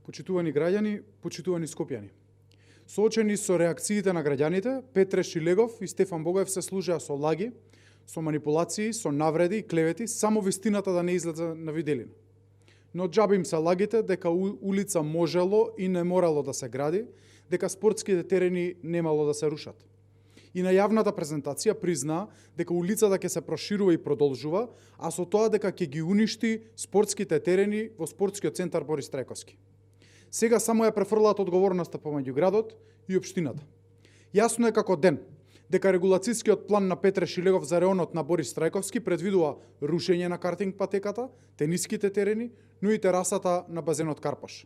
Почитувани граѓани, почитувани скопјани. Соочени со реакциите на граѓаните, Петре Шилегов и Стефан Богоев се служеа со лаги, со манипулации, со навреди и клевети, само вистината да не излезе на виделина. Но џабе им се лагите дека улица можело и не морало да се гради, дека спортските терени немало да се рушат. И на јавната презентација призна дека улицата ќе се проширува и продолжува, а со тоа дека ќе ги уништи спортските терени во спортскиот центар Борис Трајковски. Сега само ја префрлаат одговорноста помеѓу градот и општината. Јасно е како ден дека регулацискиот план на Петре Шилегов за реонот на Борис Трајковски предвидува рушење на картинг патеката, тениските терени, но и терасата на базенот Карпош.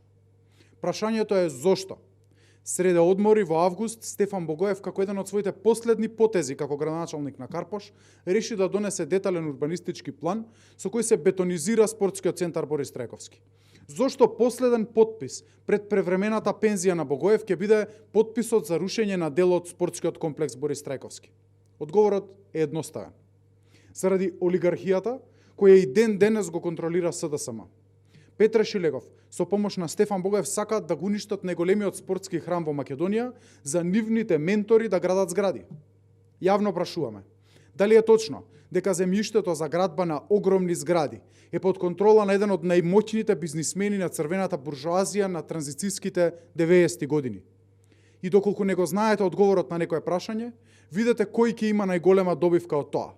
Прашањето е зошто? Среде одмори во август, Стефан Богоев, како еден од своите последни потези како градоначалник на Карпош, реши да донесе детален урбанистички план со кој се бетонизира спортскиот центар Борис Трајковски. Зошто последен подпис пред превремената пензија на Богоев ќе биде подписот за рушење на дел од спортскиот комплекс Борис Трајковски? Одговорот е едноставен. Заради олигархијата која и ден денес го контролира СДСМ. Петре Шилегов со помош на Стефан Богоев сакаат да го уништат најголемиот спортски храм во Македонија за нивните ментори да градат згради. Јавно прашуваме, дали е точно дека земјиштето за градба на огромни згради е под контрола на еден од најмоќните бизнисмени на црвената буржоазија на транзицијските 90-ти години? И доколку не го знаете одговорот на некое прашање, видете кој ќе има најголема добивка од тоа.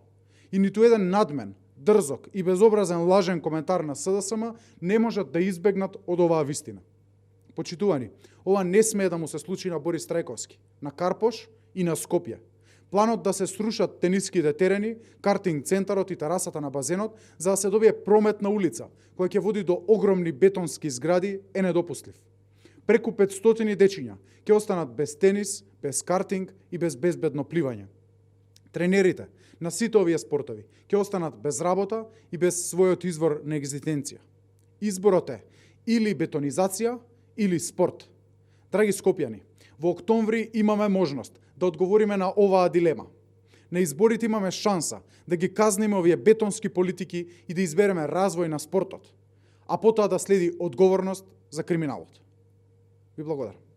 И ниту еден надмен, дрзок и безобразен лажен коментар на СДСМ не можат да избегнат од оваа вистина. Почитувани, ова не смее да му се случи на Борис Трајковски, на Карпош и на Скопје. Планот да се срушат тениските терени, картинг центарот и терасата на базенот за да се добие прометна улица, која ќе води до огромни бетонски згради, е недопустив. Преку 500 дечиња ќе останат без тенис, без картинг и без безбедно пливање. Тренерите на сите овие спортови ќе останат без работа и без својот извор на екзистенција. Изборот е или бетонизација, или спорт. Драги скопјани, во октомври имаме можност да одговориме на оваа дилема. На изборите имаме шанса да ги казниме овие бетонски политики и да избереме развој на спортот, а потоа да следи одговорност за криминалот. Ви благодарам.